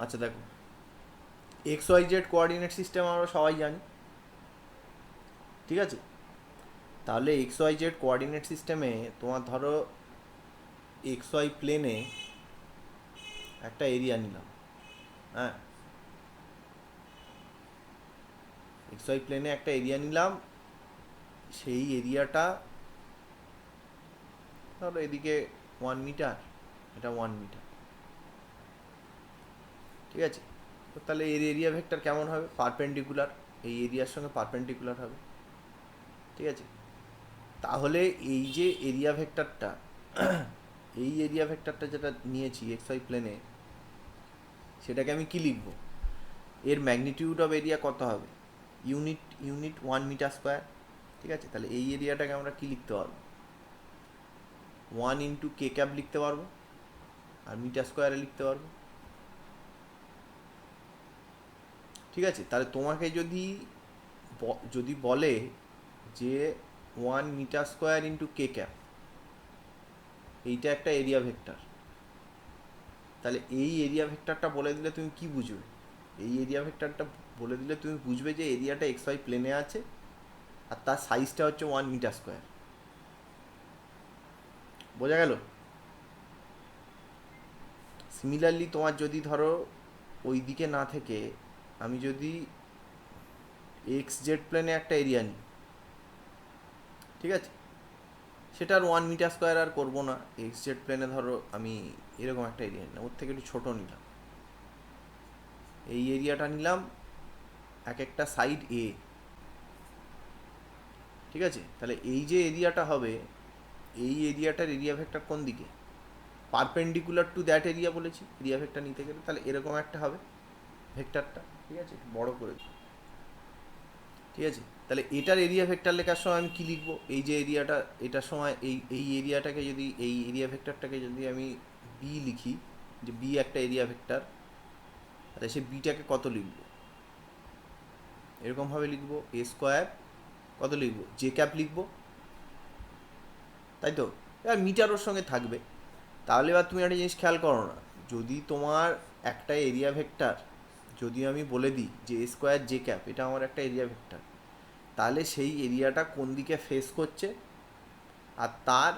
আচ্ছা দেখো, X Y Z coordinate system আমরা সবাই জানি, ঠিক আছে? তাহলে এক্স ওয়াই জেড কোঅর্ডিনেট সিস্টেমে তোমার ধরো এক্স ওয়াই প্লেনে একটা এরিয়া নিলাম, হ্যাঁ, এক্স ওয়াই প্লেনে একটা এরিয়া নিলাম। সেই এরিয়াটা ধরো এদিকে 1 মিটার, এটা 1 মিটার, ঠিক আছে? তো তাহলে এর এরিয়া ভেক্টর কেমন হবে? পারপেন্ডিকুলার, এই এরিয়ার সঙ্গে পারপেন্ডিকুলার হবে, ঠিক আছে? তাহলে এই যে এরিয়া ভেক্টরটা, এই এরিয়া ভেক্টরটা যেটা নিয়েছি এক্স ওয়াই প্লেনে, সেটাকে আমি কি লিখবো? এর ম্যাগনিটিউড অফ এরিয়া কত হবে? ইউনিট ইউনিট 1 মিটার স্কোয়ার, ঠিক আছে? তাহলে এই এরিয়াটাকে আমরা কি লিখতে পারবো? 1 × k³ লিখতে পারবো, আর মিটার স্কোয়ারে লিখতে পারবো, ঠিক আছে? তাহলে তোমাকে যদি যদি বলে যে 1 মিটার স্কোয়ার × k³, এইটা একটা এরিয়া ভেক্টর, তাহলে এই এরিয়া ভেক্টরটা বলে দিলে তুমি কি বুঝবে? এই এরিয়া ভেক্টরটা বলে দিলে তুমি বুঝবে যে এরিয়াটা এক্স ওয়াই প্লেনে আছে, আর তার সাইজটা হচ্ছে 1 মিটার স্কোয়ার। বোঝা গেল? সিমিলারলি তোমার যদি ধরো ওই দিকে না থেকে আমি যদি এক্স জেড প্লেনে একটা এরিয়া নিই, ঠিক আছে? সেটা আর 1 মিটার স্কোয়ার আর করবো না। এক্স জেড প্লেনে ধরো আমি এরকম একটা এরিয়া নিলাম, ওর থেকে একটু ছোটো নিলাম, এই এরিয়াটা নিলাম, এক একটা সাইড এ, ঠিক আছে? তাহলে এই যে এরিয়াটা হবে, এই এরিয়াটার এরিয়া ভেক্টর কোন দিকে? পারপেন্ডিকুলার টু দ্যাট এরিয়া বলেছি এরিয়া ভেক্টর নিতে গেলে, তাহলে এরকম একটা হবে ভেক্টরটা, ঠিক আছে? বড় করে, ঠিক আছে? তাহলে এটার এরিয়া ভেক্টর লেখার সময় আমি কী লিখবো? এই যে এরিয়াটা, এটার সময় এই এই এরিয়াটাকে যদি, এই এরিয়া ভেক্টরটাকে যদি আমি বি লিখি, যে বি একটা এরিয়া ভেক্টর, তাহলে সে বিটাকে কত লিখবো? এরকমভাবে লিখবো a² কত লিখবো? j³ লিখবো, তাই তো? এবার মিটার ওর সঙ্গে থাকবে। তাহলে এবার তুমি একটা জিনিস খেয়াল করো না, যদি তোমার একটা এরিয়া ভেক্টর, যদি আমি বলে দিই যে a²j², এটা আমার একটা এরিয়া ভেক্টর, তাহলে সেই এরিয়াটা কোন দিকে ফেস করছে, আর তার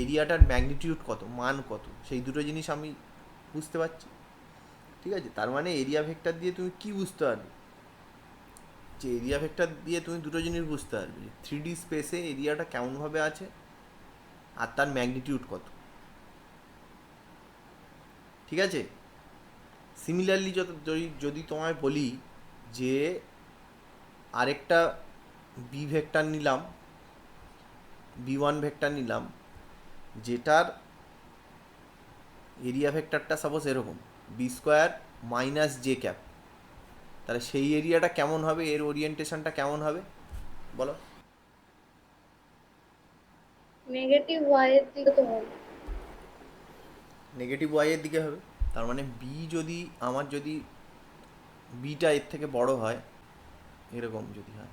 এরিয়াটার ম্যাগনিটিউড কত, মান কত, সেই দুটো জিনিস আমি বুঝতে পারছি, ঠিক আছে? তার মানে এরিয়া ভেক্টর দিয়ে তুমি কি বুঝতে পারবে? যে এরিয়া ভেক্টর দিয়ে তুমি দুটো জিনিস বুঝতে পারবে, যে 3D স্পেসে এরিয়াটা কেমনভাবে আছে, আর তার ম্যাগনিটিউড কত, ঠিক আছে? সিমিলারলি যদি তোমায় বলি যে আরেকটা বি ভেক্টর নিলাম, b1 ভেক্টর নিলাম, যেটার এরিয়া ভেক্টরটা সাপোজ এরকম b² - j², তাহলে সেই এরিয়াটা কেমন হবে? এর ওরিয়েন্টেশনটা কেমন হবে বলো? নেগেটিভ ওয়াই এর দিকে তো হবে। নেগেটিভ ওয়াই এর দিকে হবে। তার মানে বি যদি, আমার যদি বিটা এর থেকে বড় হয়, এরকম যদি হয়,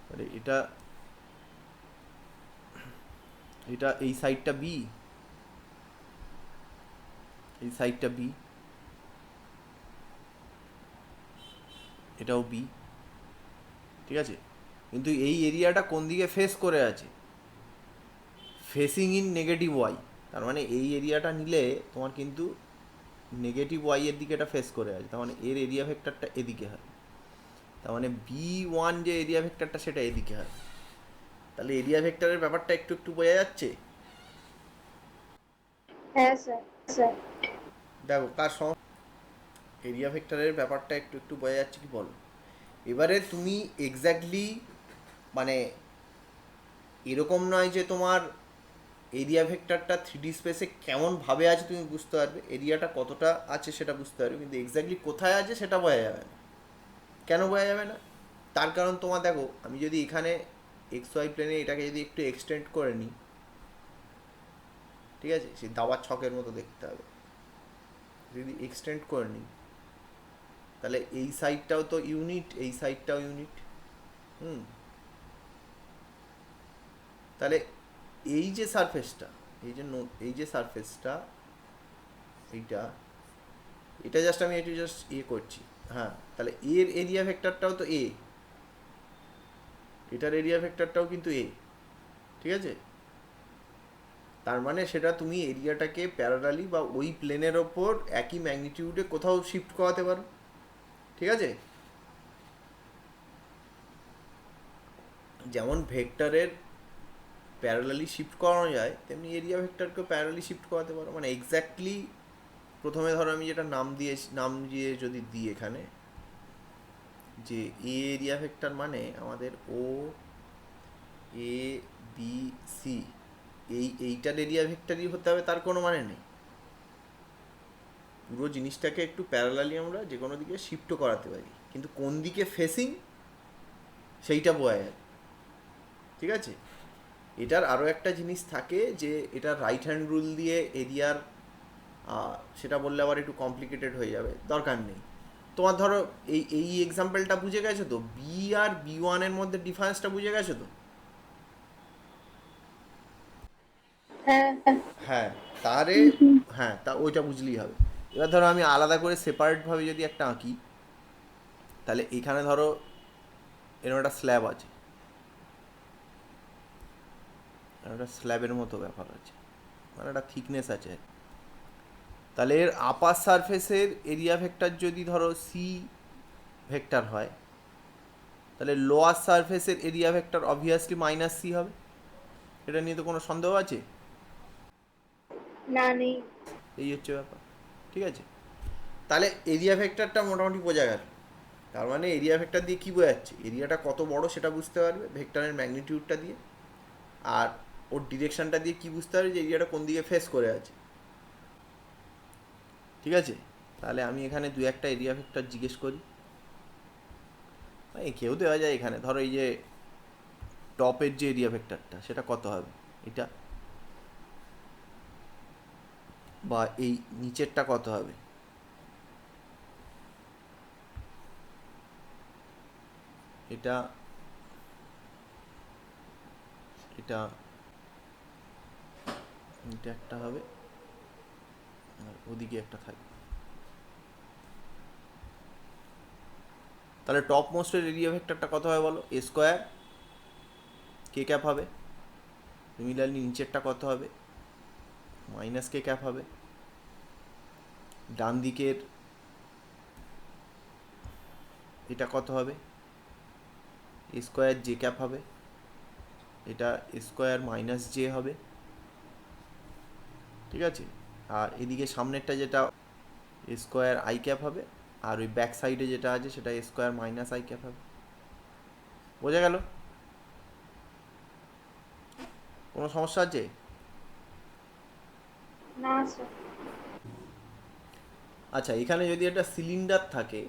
তাহলে এটা, এটা এই সাইডটা বি, এই সাইডটা বি, এটাও বি, ঠিক আছে? কিন্তু এই এরিয়াটা কোন দিকে ফেস করে আছে? Facing in negative Y. তার মানে এই এরিয়াটা নিলে তোমার কিন্তু নেগেটিভ ওয়াই এর দিকে এটা ফেস করে আছে, তার মানে এর এরিয়া ভেক্টরটা এদিকে হয়। তার মানে b1 যে এরিয়া ভেক্টরটা সেটা এদিকে হয়। তাহলে এরিয়া ভেক্টরের ব্যাপারটা একটু একটু বোঝা যাচ্ছে? হ্যাঁ স্যার। স্যার, দেখো কার এরিয়া ভেক্টরের ব্যাপারটা একটু একটু বোঝা যাচ্ছে কি বলো? এবারে তুমি এক্স্যাক্টলি, মানে এরকম নয় যে তোমার এরিয়া ভেক্টরটা 3D স্পেসে কেমনভাবে আছে তুমি বুঝতে পারবে, এরিয়াটা কতটা আছে সেটা বুঝতে পারবে, কিন্তু এক্স্যাক্টলি কোথায় আছে সেটা বোঝা যাবে না। কেন বোঝা যাবে না? তার কারণ তোমার দেখো, আমি যদি এখানে এক্স ওয়াই প্লেনে এটাকে যদি একটু এক্সটেন্ড করে নিই, ঠিক আছে? সেই দাবার ছকের মতো দেখতে হবে, যদি এক্সটেন্ড করে নিই, তাহলে এই সাইডটাও তো ইউনিট, এই সাইডটাও ইউনিট, হুম? তাহলে এই যে সারফেসটা, এই যে এই যে সারফেসটা, এইটা এটা জাস্ট আমি একটু জাস্ট করছি। হ্যাঁ, তাহলে এর এরিয়া ভেক্টরটাও তো এ, এটার এরিয়া ভেক্টরটাও কিন্তু এ, ঠিক আছে? তার মানে সেটা তুমি এরিয়াটাকে প্যারালালি বা ওই প্লেনের ওপর একই ম্যাগনিটিউডে কোথাও শিফট করাতে পারো, ঠিক আছে? যেমন ভেক্টরের প্যারালালি শিফট করানো যায়, তেমনি এরিয়া ভেক্টরকেও প্যারালালি শিফট করাতে পারো। মানে এক্স্যাক্টলি প্রথমে ধরো আমি যেটা নাম দিয়ে যদি দিই এখানে, যে এ এরিয়া ভেক্টর মানে আমাদের ও এ বি সি, এইটার এরিয়া ভেক্টরই হতে হবে তার কোনো মানে নেই। পুরো জিনিসটাকে একটু প্যারালালি আমরা যে কোনো দিকে শিফটও করাতে পারি, কিন্তু কোন দিকে ফেসিং সেইটা বোঝা যায়, ঠিক আছে? এটার আরও একটা জিনিস থাকে যে এটা রাইট হ্যান্ড রুল দিয়ে এরিয়ার, সেটা বললে আবার একটু কমপ্লিকেটেড হয়ে যাবে, দরকার নেই। তোমার ধরো এই এক্সাম্পলটা বুঝে গেছো তো, বি আর বি ওয়ানের মধ্যে ডিফারেন্সটা বুঝে গেছো তো? হ্যাঁ। হ্যাঁ, তারে হ্যাঁ, তা ওইটা বুঝলেই হবে। এবার ধরো আমি আলাদা করে সেপারেটভাবে যদি একটা আঁকি, তাহলে এখানে ধরো এরকম একটা স্ল্যাব আছে, একটা স্ল্যাবের মতো ব্যাপার আছে, মানে একটা থিকনেস আছে। তাহলে এর আপার সারফেসের এরিয়া ভেক্টর যদি ধরো সি ভেক্টর হয়, তাহলে লোয়ার সারফেসের area vector obviously minus C হবে। এটা নিয়ে তো কোনো সন্দেহ আছে? না, নেই। এই হচ্ছে ব্যাপার, ঠিক আছে? তাহলে এরিয়া ভেক্টরটা মোটামুটি বোঝা গেল। তার মানে এরিয়া ভেক্টর দিয়ে কী বোঝাচ্ছে, এরিয়াটা কত বড় সেটা বুঝতে পারবে ভেক্টরের ম্যাগনিটিউডটা দিয়ে, আর ওর ডিরেকশনটা দিয়ে কি বুঝতে পারবে যে এরিয়াটা কোন দিকে ফেস করে আছে, ঠিক আছে? তাহলে আমি এখানে দু একটা এরিয়া ভেক্টর জিজ্ঞেস করি, কেউ দেওয়া যায় এখানে। ধরো এই যে টপের যে এরিয়া ভেক্টরটা সেটা কত হবে, এটা, বা এই নিচেরটা কত হবে, এটা, এটা, এটা একটা হবে, আর ওদিকে একটা থাকবে। তাহলে টপ মোস্টের এরিয়া ভেক্টরটা কত হবে বলো, এ স্কোয়ার কে ক্যাপ হবে। সিমিলারলি নিচেরটা কত হবে, মাইনাস কে ক্যাপ হবে। ডান দিকের এটা কত হবে, এ স্কোয়ার জে ক্যাপ হবে। এটা এ স্কোয়ার মাইনাস জে হবে, ঠিক আছে? আর এদিকে সামনেরটা যেটা এ স্কোয়ার আই ক্যাপ হবে, আর ওই ব্যাক সাইডে যেটা আছে সেটা এ স্কোয়ার মাইনাস আই ক্যাপ হবে। বোঝা গেল? কোনো সমস্যা আছে? না স্যার। আচ্ছা, এখানে যদি একটা সিলিন্ডার থাকে,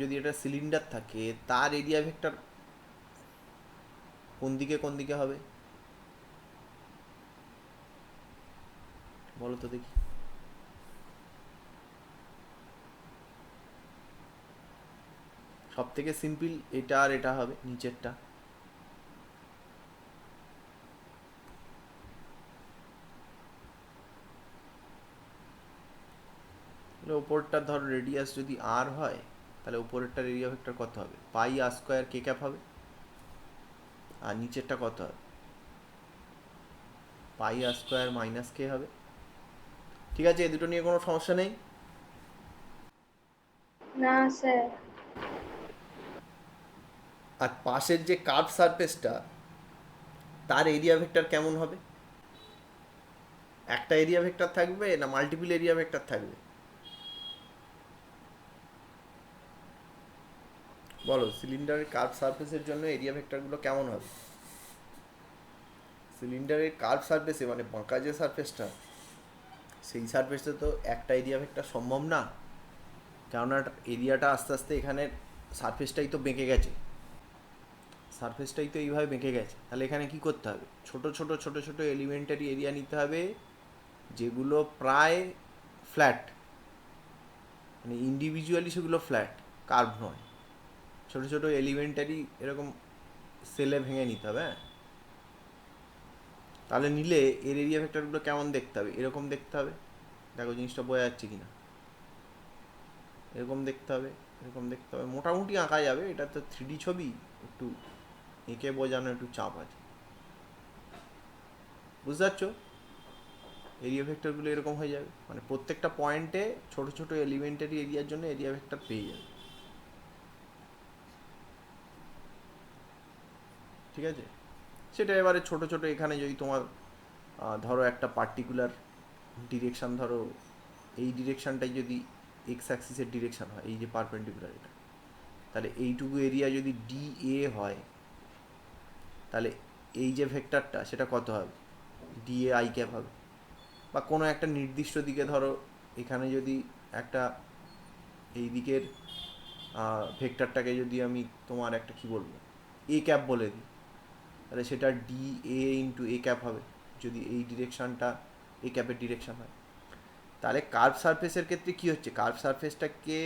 যদি একটা সিলিন্ডার থাকে, তার এরিয়া ভেক্টর কোন দিকে হবে বলো তো দেখি। সব থেকে সিম্পল এটা আর এটা হবে, নিচেরটা। ওপরটার ধর রেডিয়াস যদি আর হয়, তাহলে উপরেরটার এরিয়া ভেক্টর কত হবে, পাই আর স্কোয়ার কে ক্যাপ হবে। আর নিচেরটা কত হবে, পাই আর স্কোয়ার মাইনাস কে হবে। ঠিক আছে, এই দুটো নিয়ে কোনো সমস্যা নেই। না স্যার। আর পাশের যে কার্ভ সারফেসটা, তার এরিয়া ভেক্টর কেমন হবে, একটা এরিয়া ভেক্টর থাকবে না মাল্টিপল এরিয়া ভেক্টর থাকবে বলো? সিলিন্ডারের কার্ভ সারফেসের জন্য এরিয়া ভেক্টরগুলো কেমন হবে? সিলিন্ডারের কার্ভ সারফেসে মানে বাঁকা যে সারফেসটা, সেই সারফেসে তো একটা এরিয়া ভেক্টর সম্ভব না, কেননা এরিয়াটা আস্তে আস্তে এখানে সারফেসটাই তো বেঁকে গেছে, সারফেসটাই তো এইভাবে বেঁকে গেছে। তাহলে এখানে কি করতে হবে, ছোট ছোট ছোট ছোট এলিমেন্টারি এরিয়া নিতে হবে, যেগুলো প্রায় ফ্ল্যাট, মানে ইন্ডিভিজুয়ালি সেগুলো ফ্ল্যাট, কার্ভ নয়। ছোট ছোট এলিমেন্টারি এরকম সেলে ভেঙে নিতে হবে। হ্যাঁ, তাহলে নিলে এর এরিয়া ভেক্টরগুলো কেমন দেখতে হবে? এরকম দেখতে হবে। দেখো জিনিসটা বোঝা যাচ্ছে কিনা। এরকম দেখতে হবে, এরকম দেখতে হবে, মোটামুটি আঁকা যাবে। এটা তো 3D ছবি, একটু এঁকে বোঝানো একটু চাপ আছে। বুঝতে পারছো? এরিয়া ভেক্টরগুলো এরকম হয়ে যাবে, মানে প্রত্যেকটা পয়েন্টে ছোট ছোট এলিমেন্টারি এরিয়ার জন্য এরিয়া ভেক্টর পেয়ে যাবে। ঠিক আছে, সেটা এবারে ছোট ছোট এখানে যদি তোমার ধরো একটা পার্টিকুলার ডিরেকশান, ধরো এই ডিরেকশানটাই যদি এক্স অ্যাক্সিসের ডিরেকশান হয়, এই যে পারপেন্ডিকুলার এটা, তাহলে এইটুকু এরিয়া যদি ডি এ হয়, তাহলে এই যে ভেক্টরটা সেটা কত হবে? ডি এ আই ক্যাপ হবে। বা কোনো একটা নির্দিষ্ট দিকে ধরো এখানে যদি একটা এই দিকের ভেক্টরটাকে যদি আমি তোমার একটা কি বলবো এ ক্যাপ বলে দিই, তাহলে সেটা D A into A cap হবে, যদি এই ডিরেকশানটা এ ক্যাপের ডিরেকশান হয়। তাহলে কার্ভ সারফেসের ক্ষেত্রে কি হচ্ছে, কার্ভ সারফেসটাকে,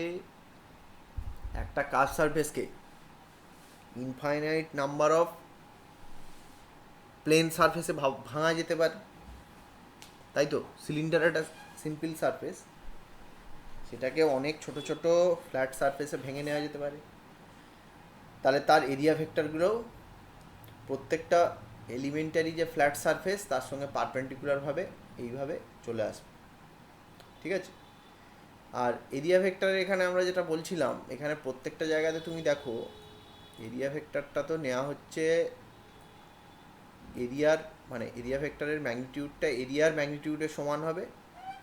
একটা কার্ভ সারফেসকে ইনফাইনাইট নাম্বার অফ প্লেন সারফেসে ভাঙা যেতে পারে, তাই তো? সিলিন্ডার একটা সিম্পল সারফেস, সেটাকে অনেক ছোট ছোট ফ্ল্যাট সারফেসে ভেঙে নেওয়া যেতে পারে। তাহলে তার এরিয়া ভেক্টরগুলোও প্রত্যেকটা এলিমেন্টারি যে ফ্ল্যাট সারফেস তার সঙ্গে পারপেন্ডিকুলারভাবে এইভাবে চলে আসবে। ঠিক আছে, আর এরিয়া ভেক্টরের এখানে আমরা যেটা বলছিলাম, এখানে প্রত্যেকটা জায়গাতে তুমি দেখো এরিয়া ভেক্টরটা তো নেওয়া হচ্ছে এরিয়ার, মানে এরিয়া ভেক্টরের ম্যাগনিটিউডটা এরিয়ার ম্যাগনিটিউডের সমান হবে,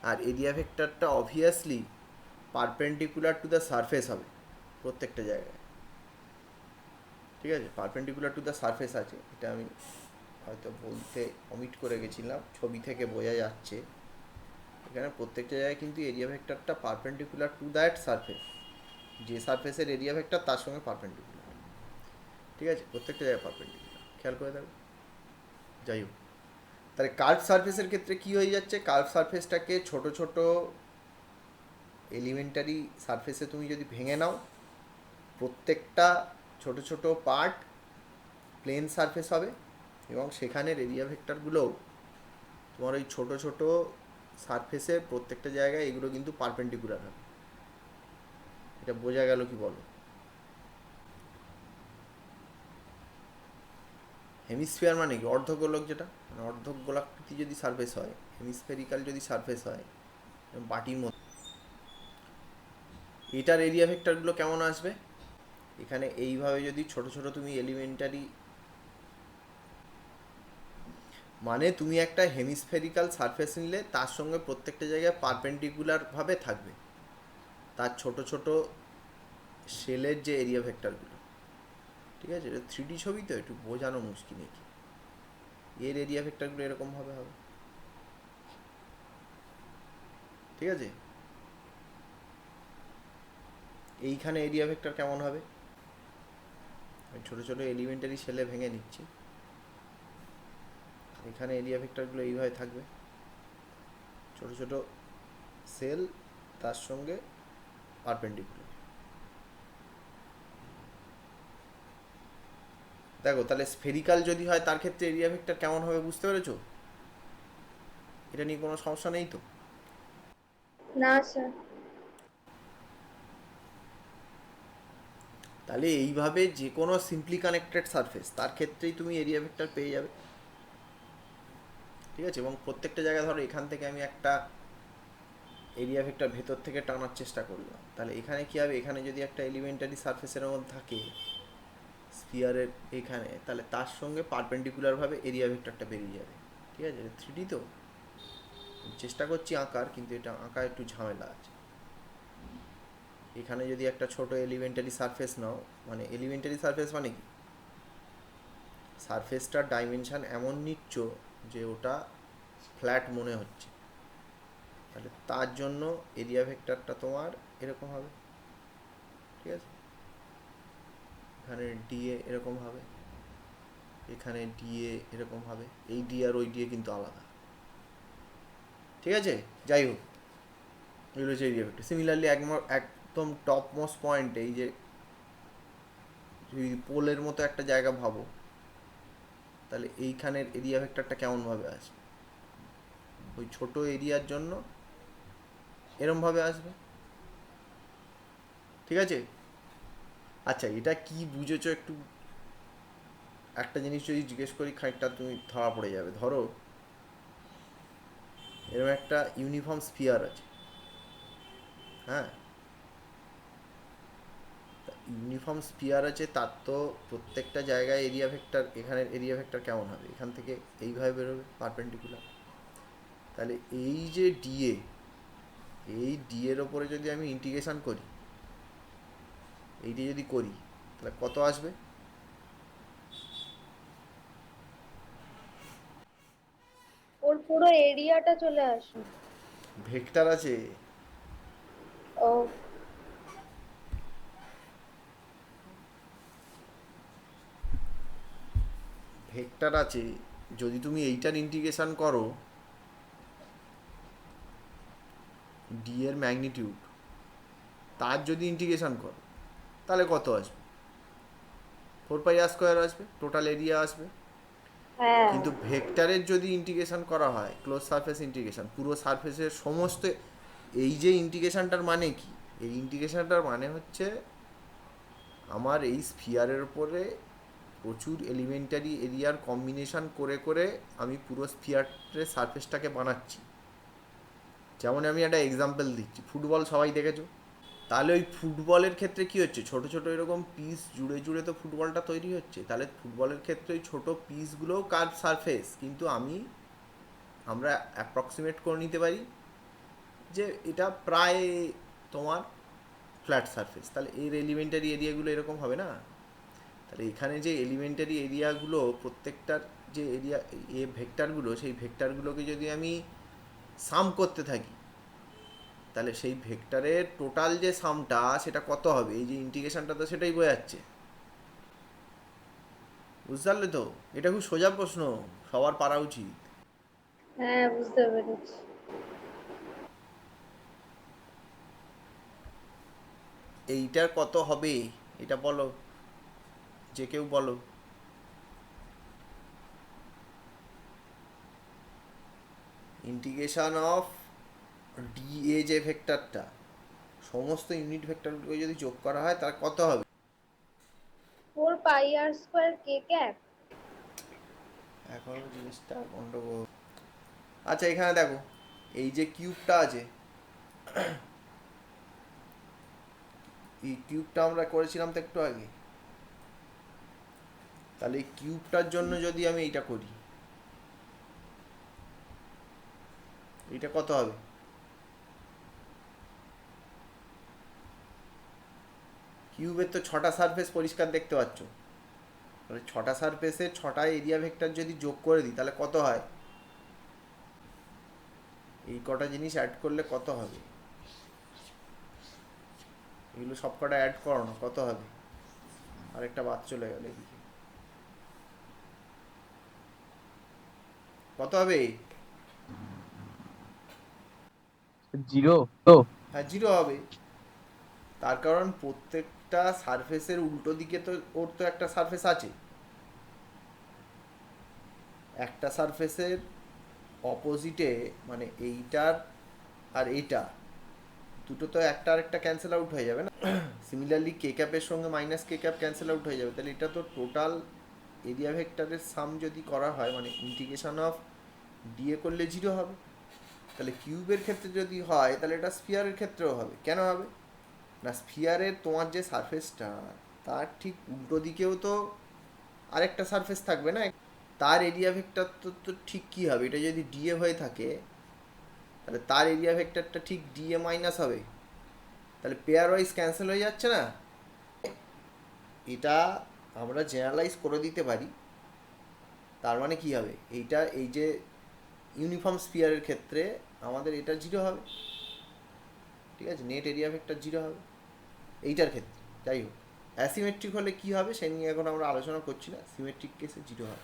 আর এরিয়া ভেক্টরটা obviously perpendicular to the surface হবে প্রত্যেকটা জায়গায়। ঠিক আছে, পারপেন্ডিকুলার টু দ্য সারফেস আছে, এটা আমি হয়তো বলতে অমিট করে গেছিলাম, ছবি থেকে বোঝা যাচ্ছে। এখানে প্রত্যেকটা জায়গায় কিন্তু এরিয়া ভেক্টরটা পারপেন্ডিকুলার টু দ্যাট সারফেস, যে সারফেসের এরিয়া ভেক্টর তার সঙ্গে পারপেন্ডিকুলার। ঠিক আছে, প্রত্যেকটা জায়গায় পারপেন্ডিকুলার, খেয়াল করে দেখো। যাই হোক, তাহলে কার্ভ সারফেসের ক্ষেত্রে কি হয়ে যাচ্ছে, কার্ভ সারফেসটাকে ছোট ছোট এলিমেন্টারি সারফেসে তুমি যদি ভেঙে নাও, প্রত্যেকটা ছোট ছোট পার্ট প্লেন সারফেস হবে, এবং সেখানের এরিয়া ভেক্টরগুলোও তোমার ওই ছোট ছোট সারফেসে প্রত্যেকটা জায়গায় এগুলো কিন্তু পারপেন্ডিকুলার হবে। এটা বোঝা গেল কি বলো? হেমিস্ফিয়ার মানে কি? অর্ধগোলক, যেটা মানে অর্ধগোলাকৃতি যদি সারফেস হয়, হেমিস্ফেরিক্যাল যদি সারফেস হয় বাটির মতো, এটার এরিয়া ভেক্টরগুলো কেমন আসবে? এখানে এইভাবে যদি ছোট ছোট তুমি এলিমেন্টারি, মানে তুমি একটা হেমিস্ফেরিক্যাল সারফেস নিলে তার সঙ্গে প্রত্যেকটা জায়গায় পারপেন্ডিকুলারভাবে থাকবে তার ছোট ছোট শেলের যে এরিয়া ভেক্টরগুলো। ঠিক আছে, এটা 3D ছবি তো একটু বোঝানো মুশকিল নাকি। এর এরিয়া ভেক্টরগুলো এরকমভাবে হবে। ঠিক আছে, এইখানে এরিয়া ভেক্টর কেমন হবে? আমি ছোটো ছোটো এলিমেন্টারি শেলে ভেঙে নিচ্ছি, এখানে এরিয়া ভেক্টরগুলো এইভাবে থাকবে, ছোটো ছোটো সেল তার সঙ্গে পারপেন্ডিকুলার। দেখো তাহলে স্ফেরিক্যাল যদি হয় তার ক্ষেত্রে এরিয়া ভেক্টর কেমন হবে বুঝতে পেরেছো? এটা নিয়ে কোনো সমস্যা নেই তো? না স্যার। তাহলে এইভাবে যে কোনো সিম্পলি কানেক্টেড সারফেস তার ক্ষেত্রেই তুমি এরিয়া ভেক্টর পেয়ে যাবে। ঠিক আছে, এবং প্রত্যেকটা জায়গায় ধরো এখান থেকে আমি একটা এরিয়া ভেক্টর ভেতর থেকে টানার চেষ্টা করলাম, তাহলে এখানে কী হবে, এখানে যদি একটা এলিমেন্টারি সারফেসের মধ্যে থাকে স্ফিয়ারের এখানে, তাহলে তার সঙ্গে পারপেন্ডিকুলারভাবে এরিয়া ভেক্টরটা বেরিয়ে যাবে। ঠিক আছে, 3D তো চেষ্টা করছি আঁকার, কিন্তু এটা আঁকা একটু ঝামেলা আছে। এখানে যদি একটা ছোট এলিমেন্টারি সারফেস নাও, মানে এলিমেন্টারি সারফেস মানে কি, সারফেসটার ডাইমেনশান এমন নিচ্ছ যে ওটা ফ্ল্যাট মনে হচ্ছে, তাহলে তার জন্য এরিয়া ভেক্টরটা তোমার এরকম হবে। ঠিক আছে, এখানে ডিএ এরকম হবে, এখানে ডিএ এরকম হবে, এই ডি আর ওই ডিএ কিন্তু আলাদা। ঠিক আছে, যাই হোক, এগুলো হচ্ছে এরিয়া ভেক্টর। সিমিলারলি একদম টপ মোস্ট পয়েন্টে, এই যে যদি পোলের মতো একটা জায়গা ভাবো, তাহলে এইখানের এরিয়া ভেক্টরটা কেমনভাবে আসবে? ওই ছোট এরিয়ার জন্য এরমভাবে আসবে, ঠিক আছে? আচ্ছা, এটা কি বুঝেছো একটু, একটা জিনিস যদি জিজ্ঞেস করি খানিকটা তুমি ধরা পড়ে যাবে। ধরো এরকম একটা ইউনিফর্ম স্ফিয়ার আছে, হ্যাঁ, ইউনিফর্ম স্ফিয়ার আছে, তার তো প্রত্যেকটা জায়গায় এরিয়া ভেক্টর, এখানের এরিয়া ভেক্টর কেমন হবে? এখান থেকে এইভাবে বেরোবে পারপেন্ডিকুলার। তাহলে এই যে ডিএ, এই ডিএর ওপরে যদি আমি ইন্টিগ্রেশন করি, এইটি যদি করি, তাহলে কত আসবে? ওর পুরো এরিয়াটা চলে আসে। ভেক্টর আছে, ও, ভেক্টর আছে। যদি তুমি এইটার ইন্টিগ্রেশন করো, ডি এর ম্যাগনিটিউড, তার যদি ইন্টিগ্রেশন করো, তাহলে কত আসবে? 4πr² আসবে, টোটাল এরিয়া আসবে। হ্যাঁ। কিন্তু ভেক্টরের যদি ইন্টিগ্রেশন করা হয়, ক্লোজ সারফেস ইন্টিগ্রেশন, পুরো সারফেসের সমস্ত, এই যে ইন্টিগ্রেশনটার মানে কি? এই ইন্টিগ্রেশনটার মানে হচ্ছে আমার এই স্ফিয়ারের উপরে প্রচুর এলিমেন্টারি এরিয়ার কম্বিনেশন করে করে আমি পুরো স্ফিয়ারের সারফেসটাকে বানাচ্ছি। যেমন আমি একটা এক্সাম্পল দিচ্ছি, ফুটবল সবাই দেখেছো। তাহলে ওই ফুটবলের ক্ষেত্রে কি হচ্ছে, ছোট ছোট এরকম পিস জুড়ে জুড়ে তো ফুটবলটা তৈরি হচ্ছে। তাহলে ফুটবলের ক্ষেত্রে ওই ছোটো পিসগুলোও কার্ভ সারফেস, কিন্তু আমরা অ্যাপ্রক্সিমেট করে নিতে পারি যে এটা প্রায় তোমার ফ্ল্যাট সারফেস। তাহলে এর এলিমেন্টারি এরিয়াগুলো এরকম হবে না? তাহলে এখানে যে এলিমেন্টারি এরিয়াগুলো, প্রত্যেকটার যে এরিয়া এ ভেক্টরগুলো, সেই ভেক্টরগুলোকে যদি আমি সাম করতে থাকি, তাহলে সেই ভেক্টরের টোটাল যে সামটা সেটা কত হবে? এই যে ইন্টিগ্রেশনটা তো সেটাই বোঝাচ্ছে, বুঝতে পারলে তো? এটা খুব সোজা প্রশ্ন, সবার পারা উচিত। হ্যাঁ, বুঝতে পেরেছি। এইটার কত হবে এটা বলো, যে কেউ বলো। ইন্টিগ্রেশন অফ ডিএ যে ভেক্টরটা, সমস্ত ইউনিট ভেক্টরগুলোকে যদি যোগ করা হয় তার কত হবে? 4πr² কে ক্যাপ। এখনো জিনিসটা গন্ডগোল। আচ্ছা, এখানে দেখো, এই যে কিউবটা আছে, এই কিউবটা আমরা করেছিলাম তো একটু আগে। তাহলে এই কিউবটার জন্য যদি আমি এইটা করি, এইটা কত হবে? কিউবের তো 6টা সারফেস পরিষ্কার দেখতে পাচ্ছ। তাহলে 6টা সারফেসের 6টা এরিয়া ভেক্টর যদি যোগ করে দিই, তাহলে কত হয়? এই কটা জিনিস অ্যাড করলে কত হবে? এগুলো সব কটা অ্যাড করো না, কত হবে? আরেকটা বাদ চলে গেল এদিকে, কত হবে? জিরো তো। হ্যাঁ, 0 হবে। তার কারণ প্রত্যেকটা সারফেসের উল্টো দিকে তো ওর তো একটা সারফেস আছে। একটা সারফেসের অপোজিটে, মানে এইটার আর এইটা, দুটো তো একটা আর একটা ক্যান্সেল আউট হয়ে যাবে না? সিমিলারলি কে ক্যাপের সঙ্গে মাইনাস কে ক্যাপ ক্যান্সেল আউট হয়ে যাবে। তাহলে এটা তো টোটাল এরিয়া ভেক্টরের সাম যদি করা হয়, মানে ইন্টিগ্রেশন অফ ডিএ করলে 0 হবে। তাহলে কিউবের ক্ষেত্রে যদি হয়, তাহলে এটা স্ফিয়ারের ক্ষেত্রেও হবে। কেন হবে না? স্ফিয়ারের তোমার যে সারফেসটা, তার ঠিক উল্টো দিকেও তো আরেকটা সারফেস থাকবে না? তার এরিয়া ভেক্টর তো ঠিক কী হবে? এটা যদি ডিএ হয়ে থাকে, তাহলে তার এরিয়া ভেক্টরটা ঠিক ডিএ মাইনাস হবে। তাহলে পেয়ার ওয়াইজ ক্যান্সেল হয়ে যাচ্ছে না? এটা আমরা জেনারেলাইজ করে দিতে পারি। তার মানে কি হবে? এইটা, এই যে ইউনিফর্ম স্ফিয়ারের ক্ষেত্রে আমাদের এটা 0 হবে, ঠিক আছে? নেট এরিয়া ভেক্টর 0 হবে এইটার ক্ষেত্রে। যাই হোক, অ্যাসিমেট্রিক হলে কি হবে সে নিয়ে এখন আমরা আলোচনা করছি না, সিমেট্রিক কেসে 0 হবে।